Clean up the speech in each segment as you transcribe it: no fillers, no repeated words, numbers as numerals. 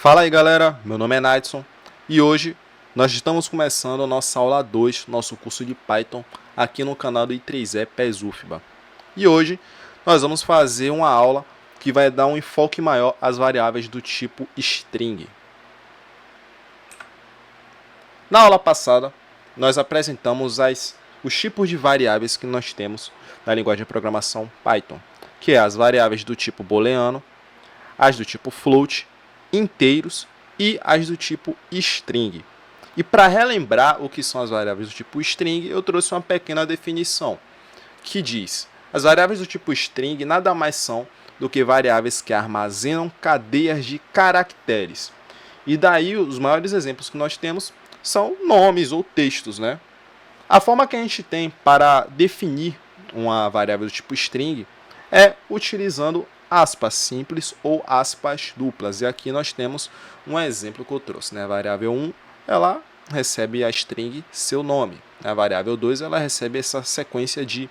Fala aí galera, meu nome é Naidson e hoje nós estamos começando a nossa aula 2, nosso curso de Python aqui no canal do I3E PES UFBA. E hoje nós vamos fazer uma aula que vai dar um enfoque maior às variáveis do tipo string. Na aula passada nós apresentamos os tipos de variáveis que nós temos na linguagem de programação Python, que é as variáveis do tipo booleano, as do tipo float, inteiros e as do tipo string. E para relembrar o que são as variáveis do tipo string, eu trouxe uma pequena definição que diz: as variáveis do tipo string nada mais são do que variáveis que armazenam cadeias de caracteres. E daí os maiores exemplos que nós temos são nomes ou textos, né? A forma que a gente tem para definir uma variável do tipo string é utilizando aspas simples ou aspas duplas. E aqui nós temos um exemplo que eu trouxe, né? A variável 1, ela recebe a string seu nome. A variável 2, ela recebe essa sequência de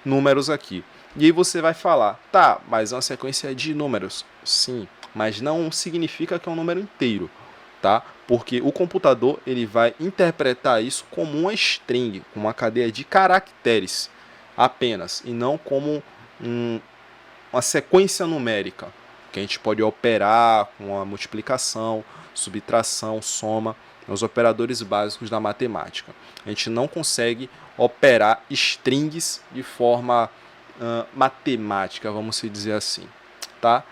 números aqui. E aí você vai falar, tá, mas é uma sequência de números. Sim, mas não significa que é um número inteiro, tá? Porque o computador ele vai interpretar isso como uma string, como uma cadeia de caracteres apenas, e não como uma sequência numérica, que a gente pode operar com a multiplicação, subtração, soma, os operadores básicos da matemática. A gente não consegue operar strings de forma matemática, vamos dizer assim, tá?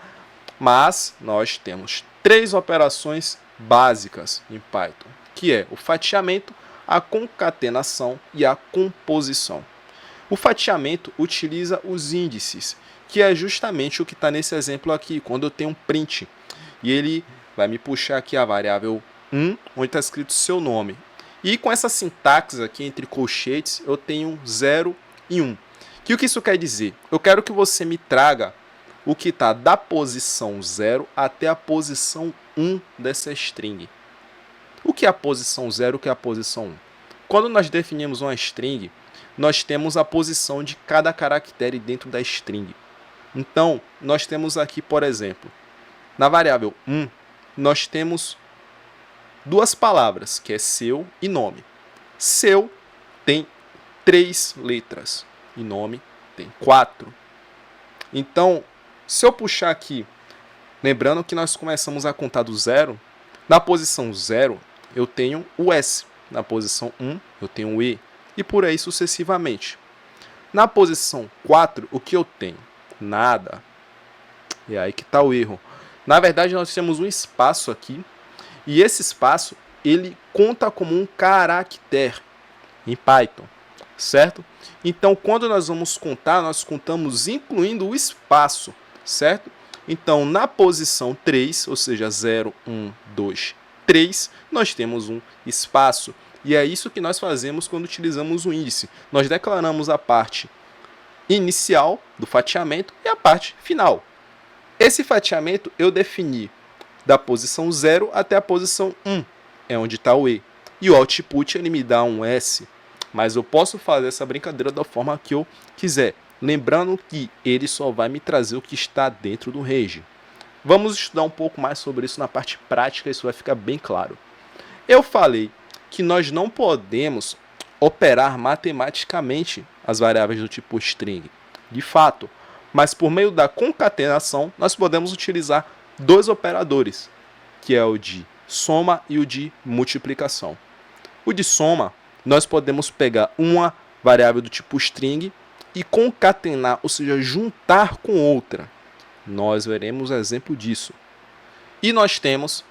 Mas nós temos três operações básicas em Python, que é o fatiamento, a concatenação e a composição. O fatiamento utiliza os índices, que é justamente o que está nesse exemplo aqui, quando eu tenho um print. E ele vai me puxar aqui a variável 1, onde está escrito seu nome. E com essa sintaxe aqui, entre colchetes, eu tenho 0 e 1. O que isso quer dizer? Eu quero que você me traga o que está da posição 0 até a posição 1 dessa string. O que é a posição 0 e o que é a posição 1? Quando nós definimos uma string, nós temos a posição de cada caractere dentro da string. Então, nós temos aqui, por exemplo, na variável 1, nós temos duas palavras, que é seu e nome. Seu tem 3 letras e nome tem 4. Então, se eu puxar aqui, lembrando que nós começamos a contar do 0, na posição 0 eu tenho o S, na posição 1 eu tenho o E, e por aí sucessivamente. Na posição 4, o que eu tenho? Nada. E aí que está o erro. Na verdade, nós temos um espaço aqui, e esse espaço ele conta como um caractere em Python, certo? Então, quando nós vamos contar, nós contamos incluindo o espaço, certo? Então, na posição 3, ou seja, 0, 1, 2, 3, nós temos um espaço. E é isso que nós fazemos quando utilizamos o índice. Nós declaramos a parte inicial do fatiamento e a parte final. Esse fatiamento eu defini da posição 0 até a posição 1, é onde está o E. E o output ele me dá um S, mas eu posso fazer essa brincadeira da forma que eu quiser. Lembrando que ele só vai me trazer o que está dentro do range. Vamos estudar um pouco mais sobre isso na parte prática, isso vai ficar bem claro. Eu falei que nós não podemos operar matematicamente as variáveis do tipo string, de fato, mas por meio da concatenação nós podemos utilizar dois operadores, que é o de soma e o de multiplicação. O de soma, nós podemos pegar uma variável do tipo string e concatenar, ou seja, juntar com outra. Nós veremos exemplo disso. E nós temos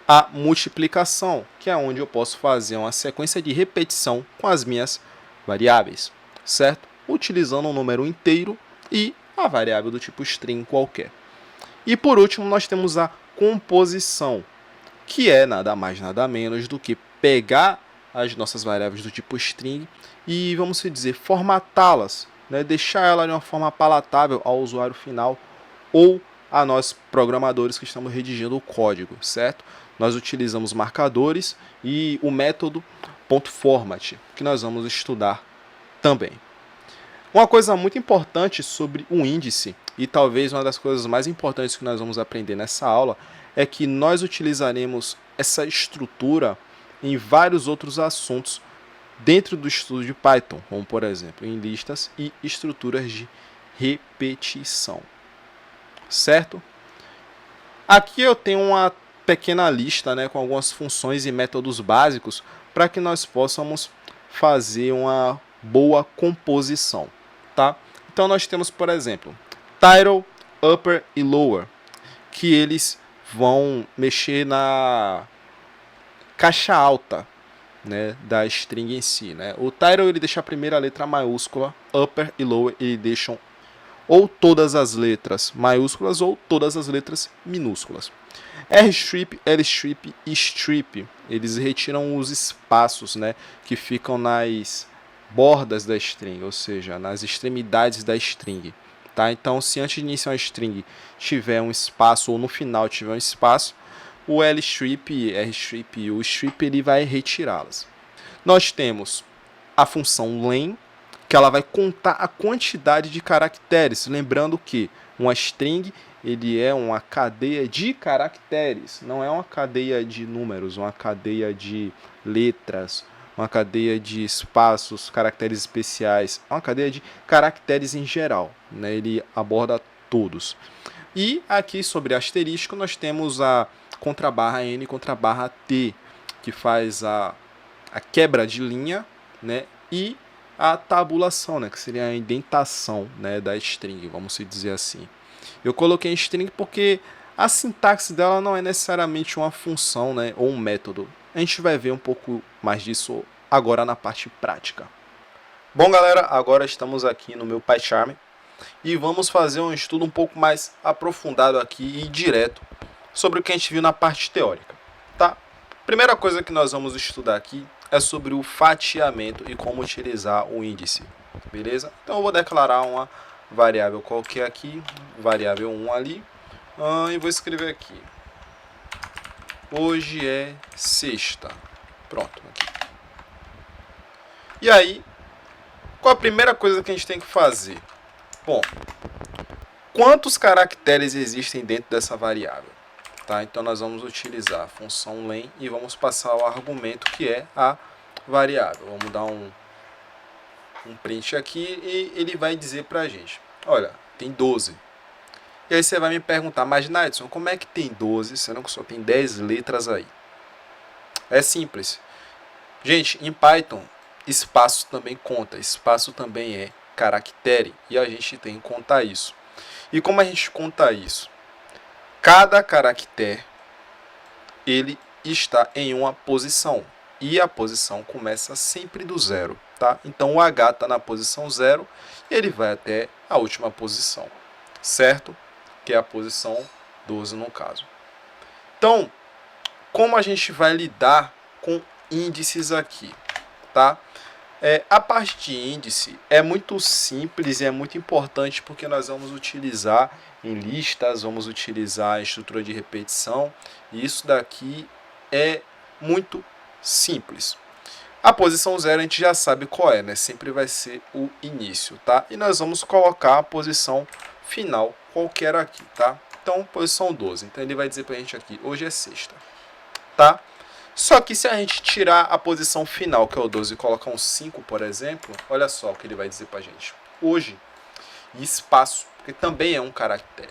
a multiplicação, que é onde eu posso fazer uma sequência de repetição com as minhas variáveis, certo? Utilizando um número inteiro e a variável do tipo string qualquer. E por último, nós temos a composição, que é nada mais nada menos do que pegar as nossas variáveis do tipo string e, vamos dizer, formatá-las, né? Deixar ela de uma forma palatável ao usuário final ou a nós programadores que estamos redigindo o código, certo? Nós utilizamos marcadores e o método .format, que nós vamos estudar também. Uma coisa muito importante sobre o índice, e talvez uma das coisas mais importantes que nós vamos aprender nessa aula, é que nós utilizaremos essa estrutura em vários outros assuntos dentro do estudo de Python, como por exemplo em listas e estruturas de repetição, certo? Aqui eu tenho uma pequena lista, né, com algumas funções e métodos básicos para que nós possamos fazer uma boa composição, tá? Então nós temos, por exemplo, title, upper e lower, que eles vão mexer na caixa alta, né, da string em si, né? O title ele deixa a primeira letra maiúscula, upper e lower ele deixam ou todas as letras maiúsculas ou todas as letras minúsculas. R-strip, L-strip e strip, eles retiram os espaços, né, que ficam nas bordas da string, ou seja, nas extremidades da string. Tá? Então, se antes de iniciar uma string tiver um espaço ou no final tiver um espaço, o L-strip, R-strip e o strip ele vai retirá-las. Nós temos a função len, que ela vai contar a quantidade de caracteres, lembrando que uma string ele é uma cadeia de caracteres, não é uma cadeia de números, uma cadeia de letras, uma cadeia de espaços, caracteres especiais, é uma cadeia de caracteres em geral, né? Ele aborda todos. E aqui sobre asterisco nós temos a contrabarra N contrabarra T, que faz a quebra de linha, né? E a tabulação, né? Que seria a indentação, né, da string, vamos dizer assim. Eu coloquei em string porque a sintaxe dela não é necessariamente uma função, né, ou um método. A gente vai ver um pouco mais disso agora na parte prática. Bom, galera, agora estamos aqui no meu PyCharm e vamos fazer um estudo um pouco mais aprofundado aqui e direto sobre o que a gente viu na parte teórica, tá? Primeira coisa que nós vamos estudar aqui é sobre o fatiamento e como utilizar o índice, beleza? Então eu vou declarar uma variável qualquer aqui, variável 1 ali, e vou escrever aqui, hoje é sexta, pronto. Aqui. E aí, qual a primeira coisa que a gente tem que fazer? Bom, quantos caracteres existem dentro dessa variável? Tá? Então nós vamos utilizar a função len e vamos passar o argumento que é a variável. Vamos dar um print aqui e ele vai dizer pra gente, olha, tem 12. E aí você vai me perguntar, mas Naidson, como é que tem 12, sendo que só tem 10 letras aí? É simples. Gente, em Python, espaço também conta, espaço também é caractere, e a gente tem que contar isso. E como a gente conta isso? Cada caractere, ele está em uma posição, e a posição começa sempre do zero, tá? Então o H está na posição 0 e ele vai até a última posição, certo? Que é a posição 12 no caso. Então, como a gente vai lidar com índices aqui, tá? A parte de índice é muito simples e é muito importante porque nós vamos utilizar em listas, vamos utilizar a estrutura de repetição, e isso daqui é muito simples. A posição 0 a gente já sabe qual é, né? Sempre vai ser o início, tá? E nós vamos colocar a posição final qualquer aqui, tá? Então, posição 12. Então ele vai dizer pra gente aqui, hoje é sexta, tá? Só que se a gente tirar a posição final, que é o 12, e colocar um 5, por exemplo, olha só o que ele vai dizer pra gente. Hoje, e espaço, porque também é um caractere.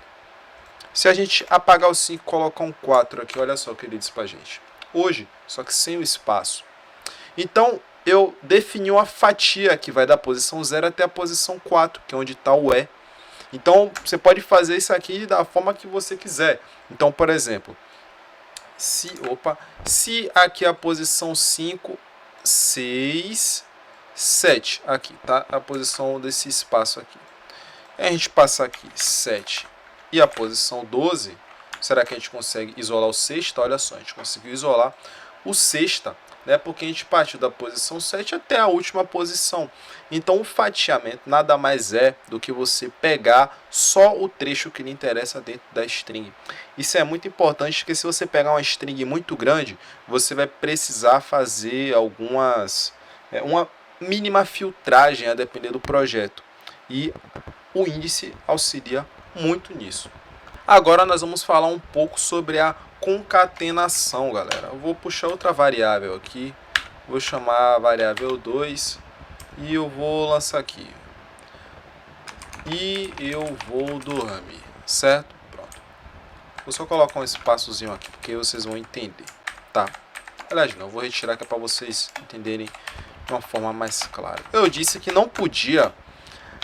Se a gente apagar o 5 e colocar um 4 aqui, olha só o que ele diz pra gente. Hoje, só que sem o espaço. Então, eu defini uma fatia que vai da posição 0 até a posição 4, que é onde está o E. Então, você pode fazer isso aqui da forma que você quiser. Então, por exemplo, se aqui a posição 5, 6, 7, aqui, tá? A posição desse espaço aqui. A gente passa aqui 7 e a posição 12, será que a gente consegue isolar o sexta? Olha só, a gente conseguiu isolar o sexta, né? Porque a gente partiu da posição 7 até a última posição. Então o fatiamento nada mais é do que você pegar só o trecho que lhe interessa dentro da string. Isso é muito importante, porque se você pegar uma string muito grande, você vai precisar fazer uma mínima filtragem a depender do projeto. E o índice auxilia muito nisso. Agora nós vamos falar um pouco sobre a concatenação, galera. Eu vou puxar outra variável aqui. Vou chamar a variável 2 e eu vou lançar aqui. E eu vou dormir, certo? Pronto. Vou só colocar um espaçozinho aqui, porque vocês vão entender, tá? Aliás, não, vou retirar que é para vocês entenderem de uma forma mais clara. Eu disse que não podia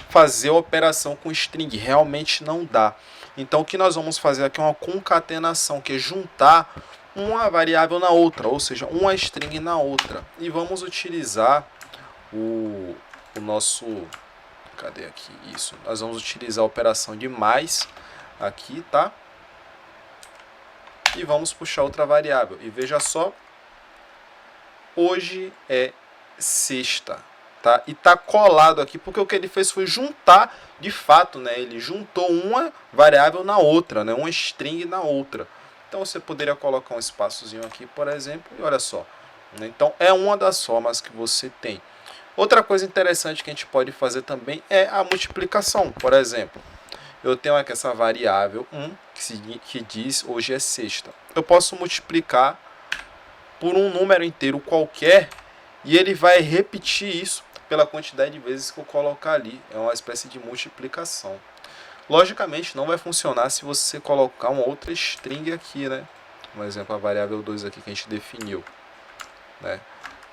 fazer a operação com string, realmente não dá. Então o que nós vamos fazer aqui é uma concatenação, que é juntar uma variável na outra, ou seja, uma string na outra. E vamos utilizar o nosso... Cadê aqui? Isso. Nós vamos utilizar a operação de mais aqui, tá? E vamos puxar outra variável. E veja só, hoje é sexta, tá? E tá colado aqui porque o que ele fez foi juntar, de fato, né? Ele juntou uma variável na outra, né? Uma string na outra. Então você poderia colocar um espaçozinho aqui, por exemplo, e olha só. Né? Então é uma das formas que você tem. Outra coisa interessante que a gente pode fazer também é a multiplicação. Por exemplo, eu tenho aqui essa variável 1 que diz hoje é sexta. Eu posso multiplicar por um número inteiro qualquer e ele vai repetir isso pela quantidade de vezes que eu colocar ali. É uma espécie de multiplicação. Logicamente não vai funcionar se você colocar uma outra string aqui, né? Por exemplo, a variável 2 aqui que a gente definiu, né?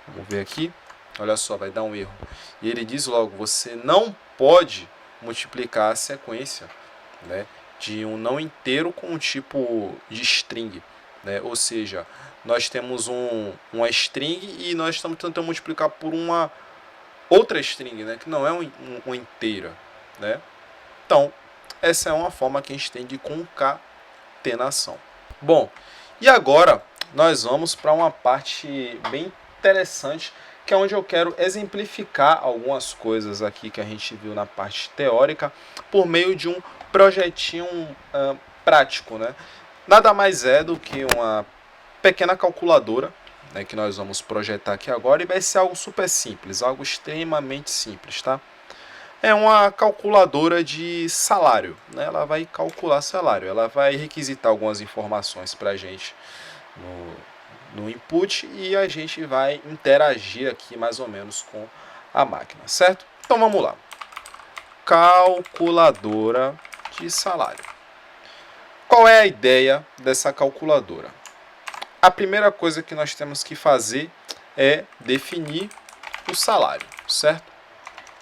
Vamos ver aqui. Olha só, vai dar um erro. E ele diz logo, você não pode multiplicar a sequência, né, de um não inteiro com um tipo de string. Né? Ou seja, nós temos uma string e nós estamos tentando multiplicar por uma outra string, né, que não é uma inteira. Né? Então, essa é uma forma que a gente tem de concatenação. Bom, e agora nós vamos para uma parte bem interessante, que é onde eu quero exemplificar algumas coisas aqui que a gente viu na parte teórica por meio de um projetinho prático, né? Nada mais é do que uma pequena calculadora, né, que nós vamos projetar aqui agora, e vai ser algo super simples, algo extremamente simples, tá? É uma calculadora de salário, né? Ela vai calcular salário, ela vai requisitar algumas informações para a gente no input e a gente vai interagir aqui mais ou menos com a máquina, certo? Então vamos lá. Calculadora de salário. Qual é a ideia dessa calculadora? A primeira coisa que nós temos que fazer é definir o salário, certo?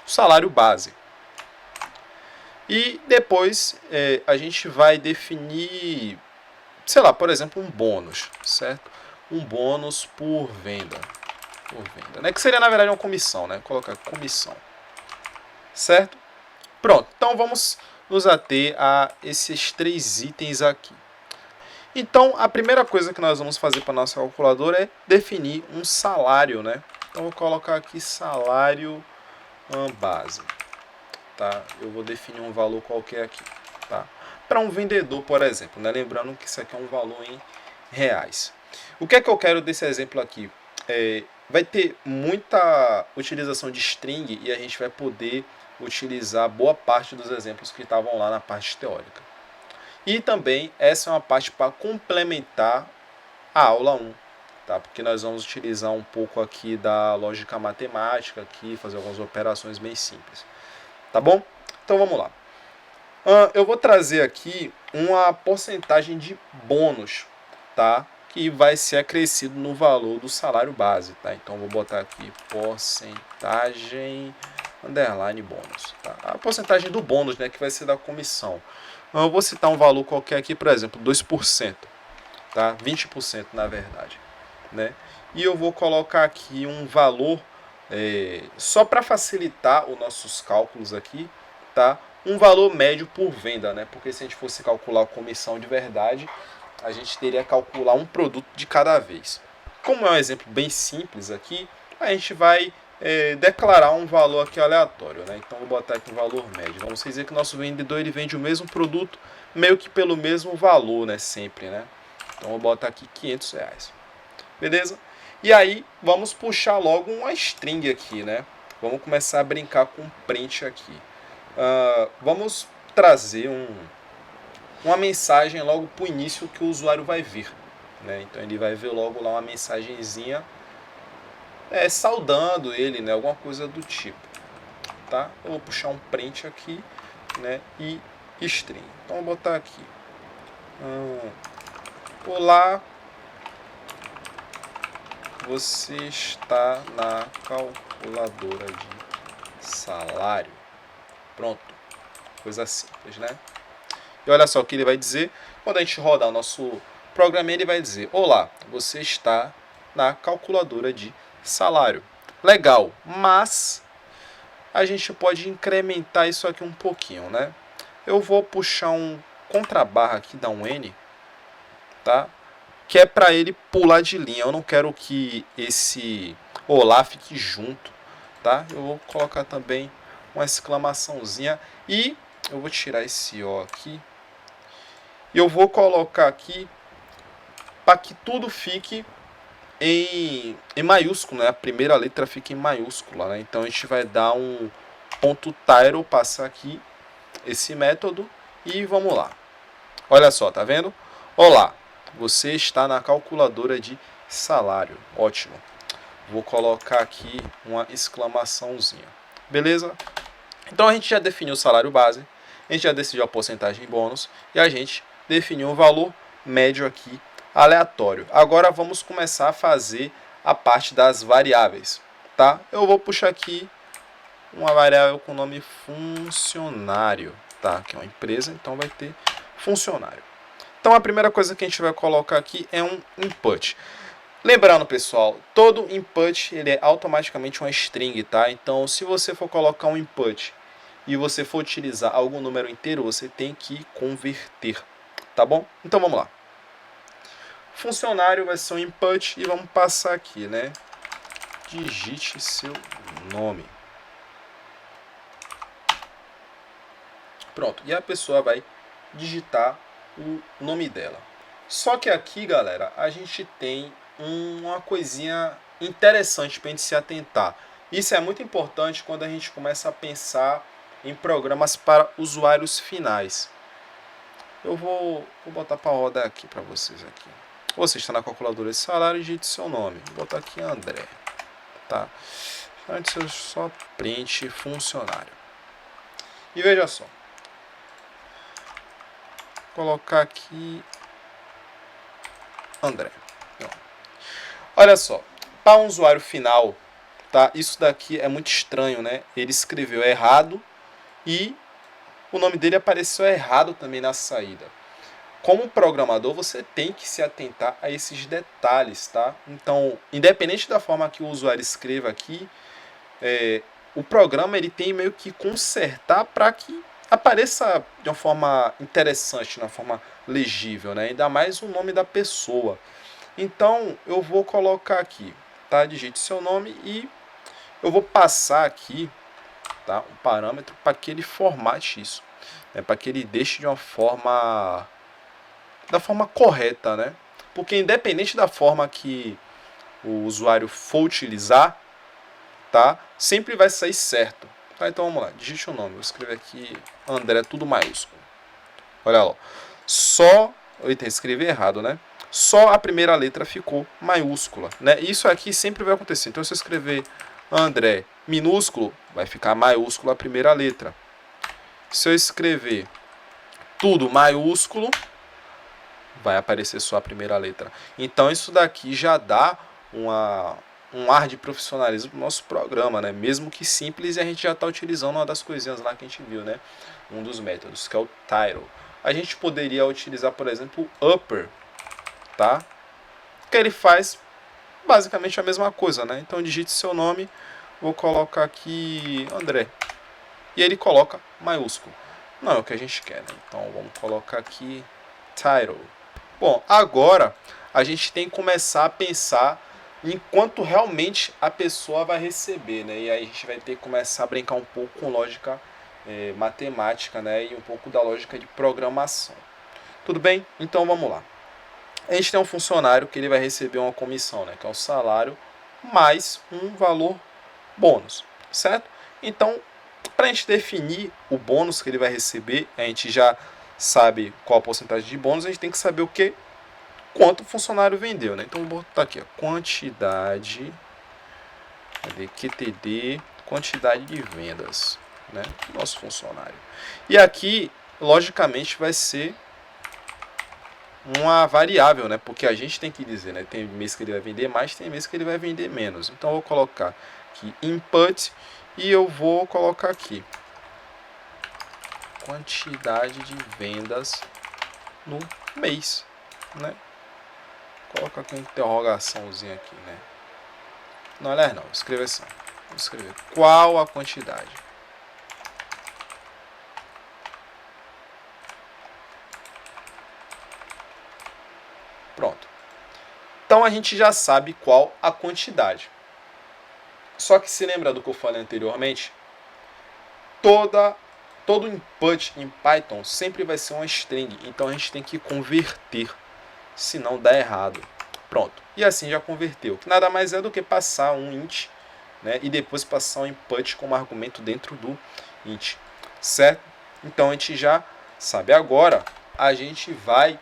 O salário base. E depois a gente vai definir, sei lá, por exemplo, um bônus, certo? Um bônus por venda. Né? Que seria, na verdade, uma comissão, né? Colocar comissão. Certo? Pronto. Então, vamos nos ater a esses três itens aqui. Então, a primeira coisa que nós vamos fazer para a nossa calculadora é definir um salário, né? Então, vou colocar aqui salário base. Tá? Eu vou definir um valor qualquer aqui. Tá? Para um vendedor, por exemplo. Né? Lembrando que isso aqui é um valor em reais. O que é que eu quero desse exemplo aqui? Vai ter muita utilização de string e a gente vai poder utilizar boa parte dos exemplos que estavam lá na parte teórica. E também essa é uma parte para complementar a aula 1, tá? Porque nós vamos utilizar um pouco aqui da lógica matemática, aqui, fazer algumas operações bem simples. Tá bom? Então vamos lá. Eu vou trazer aqui uma porcentagem de bônus, tá? Que vai ser acrescido no valor do salário base, tá? Então vou botar aqui porcentagem underline bônus, tá? A porcentagem do bônus, né, que vai ser da comissão. Eu vou citar um valor qualquer aqui, por exemplo, 2%, tá? 20% na verdade, né? E eu vou colocar aqui um valor só para facilitar os nossos cálculos aqui, tá? Um valor médio por venda, né? Porque se a gente fosse calcular a comissão de verdade, a gente teria que calcular um produto de cada vez. Como é um exemplo bem simples aqui, a gente vai declarar um valor aqui aleatório, né? Então vou botar aqui um valor médio. Vamos dizer que o nosso vendedor ele vende o mesmo produto, meio que pelo mesmo valor, né? Sempre, né? Então vou botar aqui R$500. Beleza? E aí vamos puxar logo uma string aqui, né? Vamos começar a brincar com print aqui. Vamos trazer uma mensagem logo para o início que o usuário vai ver, né? Então ele vai ver logo lá uma mensagenzinha saudando ele, né? Alguma coisa do tipo, tá? Eu vou puxar um print aqui, né? E string. Então vou botar aqui. Olá, você está na calculadora de salário. Pronto. Coisa simples, né? E olha só o que ele vai dizer. Quando a gente rodar o nosso programa, ele vai dizer: olá, você está na calculadora de salário. Legal, mas a gente pode incrementar isso aqui um pouquinho, né? Eu vou puxar um contrabarra aqui, dar um N, tá? Que é para ele pular de linha. Eu não quero que esse olá fique junto, tá? Eu vou colocar também uma exclamaçãozinha e eu vou tirar esse O aqui. E eu vou colocar aqui para que tudo fique em maiúsculo, né? A primeira letra fica em maiúscula, né? Então a gente vai dar um ponto title, passar aqui esse método e vamos lá. Olha só, tá vendo? Olá, você está na calculadora de salário. Ótimo. Vou colocar aqui uma exclamaçãozinha. Beleza? Então a gente já definiu o salário base, a gente já decidiu a porcentagem bônus e a gente definiu um valor médio aqui aleatório. Agora vamos começar a fazer a parte das variáveis, tá? Eu vou puxar aqui uma variável com o nome funcionário, tá? Que é uma empresa, então vai ter funcionário. Então a primeira coisa que a gente vai colocar aqui é um input. Lembrando, pessoal, todo input ele é automaticamente uma string, tá? Então se você for colocar um input e você for utilizar algum número inteiro, você tem que converter, tá bom? Então vamos lá. Funcionário vai ser um input e vamos passar aqui, né? Digite seu nome. Pronto, e a pessoa vai digitar o nome dela. Só que aqui, galera, a gente tem uma coisinha interessante para a gente se atentar. Isso é muito importante quando a gente começa a pensar em programas para usuários finais. Eu vou botar para rodar aqui para vocês aqui. Você está na calculadora de salário e digite seu nome. Vou botar aqui André. Tá? Antes eu só print funcionário. E veja só. Vou colocar aqui André. Não. Olha só. Para um usuário final, tá? Isso daqui é muito estranho, né? Ele escreveu errado e o nome dele apareceu errado também na saída. Como programador, você tem que se atentar a esses detalhes, tá? Então, independente da forma que o usuário escreva aqui, o programa ele tem meio que consertar para que apareça de uma forma interessante, de uma forma legível, né? Ainda mais o nome da pessoa. Então, eu vou colocar aqui, tá? Digite seu nome e eu vou passar aqui, tá? Um parâmetro para que ele formate isso, né? Para que ele deixe de uma forma da forma correta, né? Porque independente da forma que o usuário for utilizar, tá? Sempre vai sair certo. Tá, então vamos lá, digite o nome. Vou escrever aqui André, tudo maiúsculo. Olha lá. Só. Eita, escrevi errado, né? Só a primeira letra ficou maiúscula, né? Isso aqui sempre vai acontecer. Então se eu escrever André minúsculo, vai ficar maiúsculo a primeira letra. Se eu escrever tudo maiúsculo, vai aparecer só a primeira letra. Então isso daqui já dá um ar de profissionalismo pro nosso programa, né? Mesmo que simples, e a gente já está utilizando uma das coisinhas lá que a gente viu, né? Um dos métodos, que é o title. A gente poderia utilizar, por exemplo, o upper, tá? Que ele faz basicamente a mesma coisa, né? Então digite seu nome, vou colocar aqui André. E ele coloca maiúsculo. Não é o que a gente quer, né? Então vamos colocar aqui title. Bom, agora a gente tem que começar a pensar em quanto realmente a pessoa vai receber, né? E aí a gente vai ter que começar a brincar um pouco com lógica matemática, né? E um pouco da lógica de programação. Tudo bem? Então vamos lá. A gente tem um funcionário que ele vai receber uma comissão, né? Que é o salário mais um valor bônus, certo? Então, para a gente definir o bônus que ele vai receber, a gente já sabe qual a porcentagem de bônus, a gente tem que saber o quê? quanto o funcionário vendeu, né? Então vou botar aqui, ó, quantidade, cadê? QTD, quantidade de vendas, né? Do nosso funcionário. E aqui, logicamente, vai ser uma variável, né? Porque a gente tem que dizer, né? Tem mês que ele vai vender mais, tem mês que ele vai vender menos. Então eu vou colocar aqui input e eu vou colocar aqui quantidade de vendas no mês, né? Coloca aqui uma interrogaçãozinha aqui, né? Não, aliás, não, escreva assim. Vou escrever qual a quantidade. Pronto. Então a gente já sabe qual a quantidade. Só que se lembra do que eu falei anteriormente, todo input em Python sempre vai ser uma string, então a gente tem que converter, senão dá errado. Pronto. E assim já converteu, que nada mais é do que passar um int, né, e depois passar um input como argumento dentro do int, certo? Então a gente já sabe. Agora a gente vai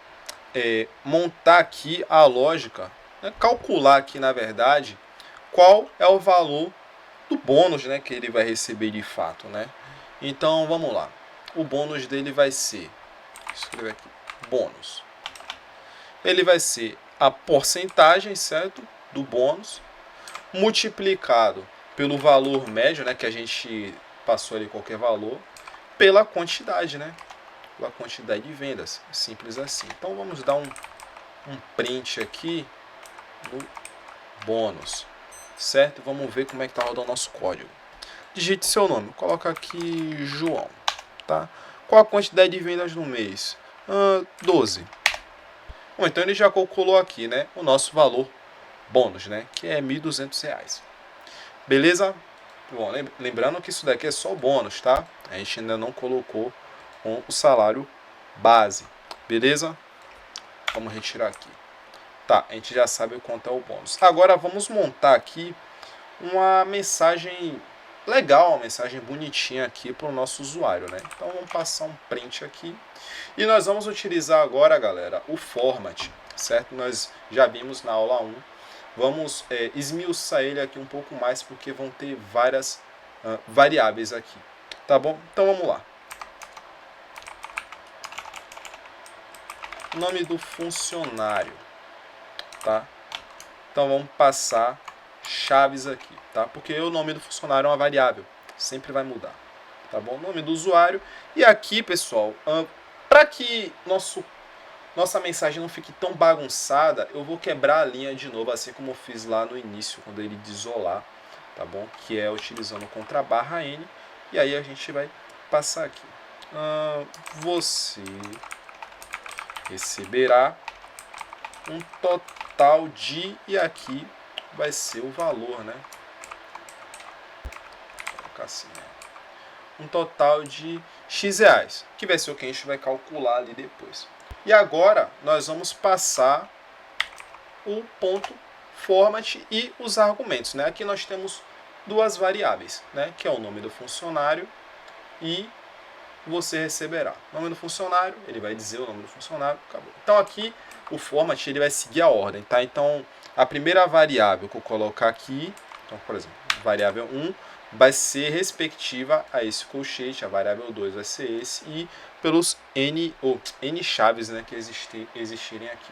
montar aqui a lógica, né, calcular aqui na verdade qual é o valor do bônus, né, que ele vai receber de fato, né? Então vamos lá. O bônus dele vai ser, escrever aqui, bônus. Ele vai ser a porcentagem, certo, do bônus multiplicado pelo valor médio, né, que a gente passou ali qualquer valor, pela quantidade, né? Pela quantidade de vendas, simples assim. Então vamos dar um print aqui no bônus, certo? Vamos ver como é que está rodando o nosso código. Digite seu nome, coloca aqui João, tá? Qual a quantidade de vendas no mês? 12. Bom, então ele já calculou aqui, né, o nosso valor bônus, né, que é R$ 1.200. Beleza? Bom, lembrando que isso daqui é só o bônus, tá? A gente ainda não colocou o salário base. Beleza? Vamos retirar aqui. Tá, a gente já sabe o quanto é o bônus. Agora vamos montar aqui uma mensagem legal, uma mensagem bonitinha aqui para o nosso usuário, né? Então vamos passar um print aqui. E nós vamos utilizar agora, galera, o format, certo? Nós já vimos na aula 1. Vamos esmiuçar ele aqui um pouco mais, porque vão ter várias variáveis aqui. Tá bom? Então vamos lá. Nome do funcionário, tá? Então vamos passar chaves aqui, tá? Porque o nome do funcionário é uma variável, sempre vai mudar, tá bom? Nome do usuário. E aqui, pessoal, para que nossa mensagem não fique tão bagunçada, eu vou quebrar a linha de novo, assim como eu fiz lá no início, quando ele isolar, tá bom? Que é utilizando contra barra N, e aí a gente vai passar aqui. Você receberá um total de, e aqui vai ser o valor, né? Vou colocar assim, né? Um total de X reais, que vai ser o que a gente vai calcular ali depois. E agora nós vamos passar o ponto format e os argumentos, né? Aqui nós temos duas variáveis, né? Que é o nome do funcionário e você receberá. O nome do funcionário, ele vai dizer o nome do funcionário, acabou. Então aqui o format ele vai seguir a ordem, tá? Então a primeira variável que eu colocar aqui, então por exemplo, variável 1 vai ser respectiva a esse colchete, a variável 2 vai ser esse, e pelos N chaves, né, que existirem aqui.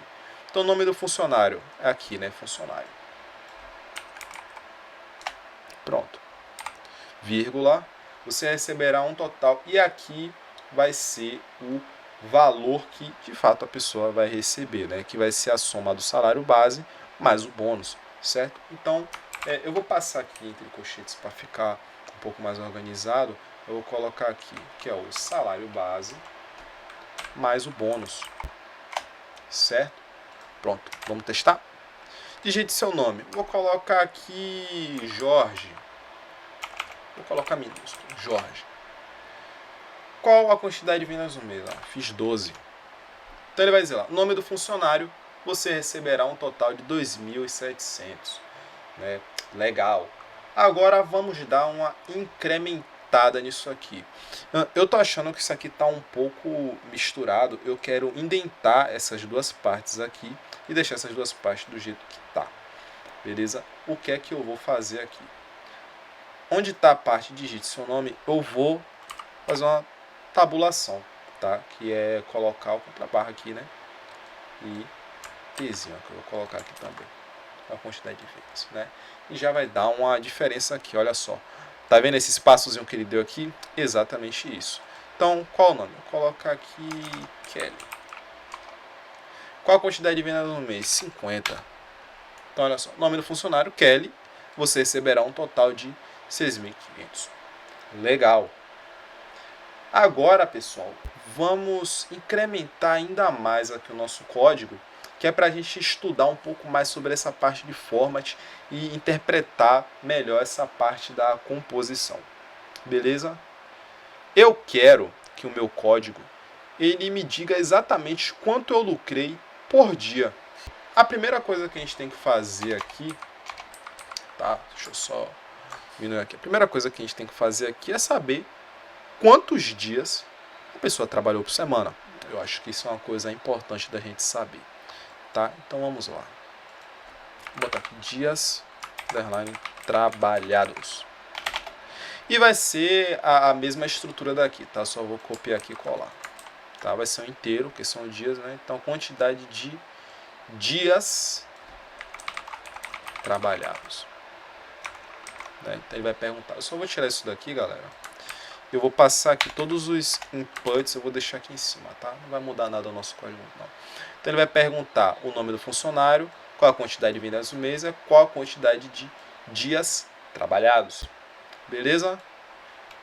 Então o nome do funcionário é aqui, né, funcionário. Pronto. Vírgula, você receberá um total, e aqui vai ser o valor que de fato a pessoa vai receber, né, que vai ser a soma do salário base mais o bônus, certo? Então eu vou passar aqui entre colchetes para ficar um pouco mais organizado. Eu vou colocar aqui que é o salário base mais o bônus, certo? Pronto, vamos testar? Digite seu nome. Vou colocar aqui Jorge. Vou colocar minúsculo, Jorge. Qual a quantidade de vendas no mês? Fiz 12. Então ele vai dizer lá, nome do funcionário, você receberá um total de 2.700. Né? Legal. Agora vamos dar uma incrementada nisso aqui. Eu tô achando que isso aqui tá um pouco misturado. Eu quero indentar essas duas partes aqui e deixar essas duas partes do jeito que tá. Beleza? O que é que eu vou fazer aqui? Onde está a parte digite seu nome, eu vou fazer uma tabulação, tá? Que é colocar o contrabarra aqui, né? E pezinho, que eu vou colocar aqui também. A quantidade de vezes, né? E já vai dar uma diferença aqui, olha só. Tá vendo esse espaçozinho que ele deu aqui? Exatamente isso. Então, qual o nome? Vou colocar aqui Kelly. Qual a quantidade de vendas no mês? 50. Então, olha só. Nome do funcionário, Kelly. Você receberá um total de 6.500. Legal. Agora, pessoal, vamos incrementar ainda mais aqui o nosso código, que é para a gente estudar um pouco mais sobre essa parte de format e interpretar melhor essa parte da composição. Beleza? Eu quero que o meu código ele me diga exatamente quanto eu lucrei por dia. A primeira coisa que a gente tem que fazer aqui, tá? Deixa eu só diminuir aqui. A primeira coisa que a gente tem que fazer aqui é saber quantos dias a pessoa trabalhou por semana. Eu acho que isso é uma coisa importante da gente saber, tá? Então vamos lá. Vou botar aqui dias underline trabalhados. E vai ser a mesma estrutura daqui, tá? Só vou copiar aqui e colar. Tá? Vai ser um inteiro, porque são dias, né? Então quantidade de dias trabalhados. Né? Então ele vai perguntar. Eu só vou tirar isso daqui, galera. Eu vou passar aqui todos os inputs, eu vou deixar aqui em cima, tá? Não vai mudar nada o nosso código, não. Então ele vai perguntar o nome do funcionário, qual a quantidade de vendas do mês, qual a quantidade de dias trabalhados. Beleza?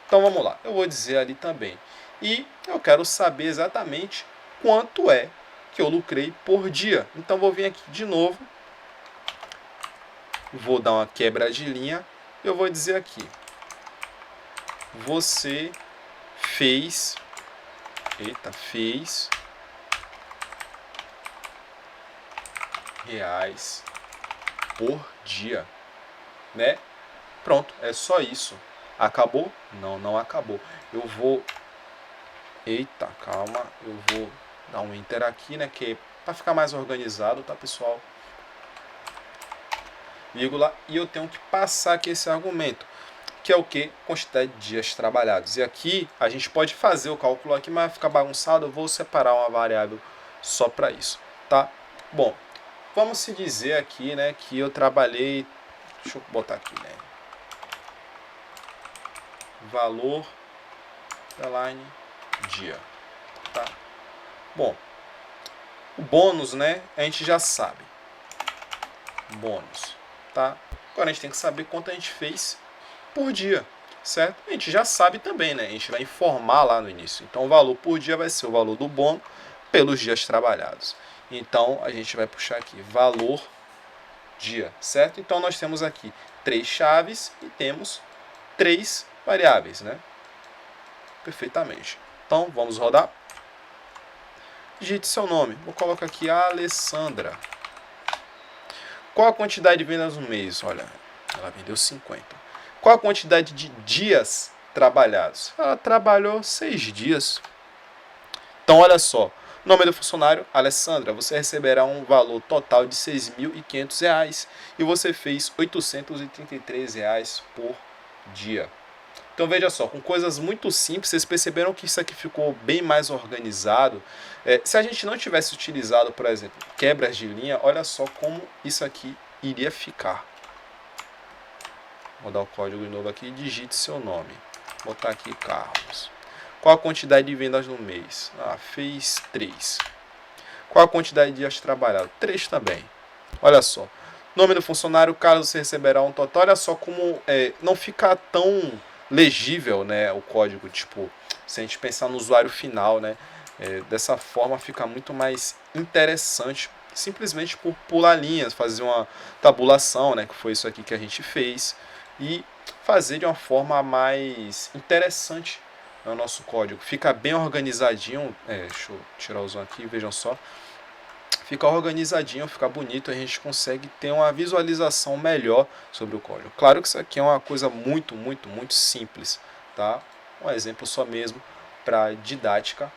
Então vamos lá. Eu vou dizer ali também. E eu quero saber exatamente quanto é que eu lucrei por dia. Então vou vir aqui de novo. Vou dar uma quebra de linha. Eu vou dizer aqui. Você fez reais por dia, né? Pronto, é só isso. Acabou? Não, não acabou. Eu vou calma, eu vou dar um enter aqui, né, que é para ficar mais organizado, tá, pessoal? Vírgula, e eu tenho que passar aqui esse argumento, que é o que? Quantidade de dias trabalhados. E aqui a gente pode fazer o cálculo aqui, mas vai ficar bagunçado, eu vou separar uma variável só para isso, tá? Bom, vamos se dizer aqui, né, que eu trabalhei, deixa eu botar aqui, né, valor, line, dia, tá? Bom, o bônus, né, a gente já sabe, bônus, tá? Agora a gente tem que saber quanto a gente fez por dia, certo? A gente já sabe também, né? A gente vai informar lá no início. Então o valor por dia vai ser o valor do bônus pelos dias trabalhados. Então a gente vai puxar aqui valor dia, certo? Então nós temos aqui 3 chaves e temos 3 variáveis, né? Perfeitamente. Então vamos rodar. Digite seu nome. Vou colocar aqui Alessandra. Qual a quantidade de vendas no mês? Olha, ela vendeu 50. Qual a quantidade de dias trabalhados? Ela trabalhou 6 dias. Então, olha só. Nome do funcionário, Alessandra. Você receberá um valor total de R$ 6.500 e você fez R$ 833 por dia. Então, veja só, com coisas muito simples, vocês perceberam que isso aqui ficou bem mais organizado. Se a gente não tivesse utilizado, por exemplo, quebras de linha, olha só como isso aqui iria ficar. Vou dar o código de novo aqui e digite seu nome. Vou botar aqui Carlos. Qual a quantidade de vendas no mês? Fez 3. Qual a quantidade de dias trabalhados? 3 também. Olha só. Nome do funcionário, Carlos, você receberá um total. Olha só como não fica tão legível, né, o código. Tipo, se a gente pensar no usuário final, né, dessa forma fica muito mais interessante. Simplesmente por pular linhas, fazer uma tabulação, né, que foi isso aqui que a gente fez. E fazer de uma forma mais interessante o nosso código. Fica bem organizadinho. Deixa eu tirar o zoom aqui, vejam só. Fica organizadinho, fica bonito. A gente consegue ter uma visualização melhor sobre o código. Claro que isso aqui é uma coisa muito, muito, muito simples, tá? Um exemplo só mesmo para didática.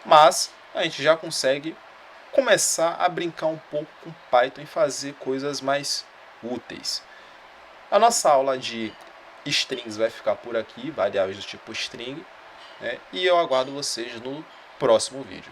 Mas a gente já consegue começar a brincar um pouco com Python e fazer coisas mais úteis. A nossa aula de strings vai ficar por aqui, variáveis do tipo string, né? E eu aguardo vocês no próximo vídeo.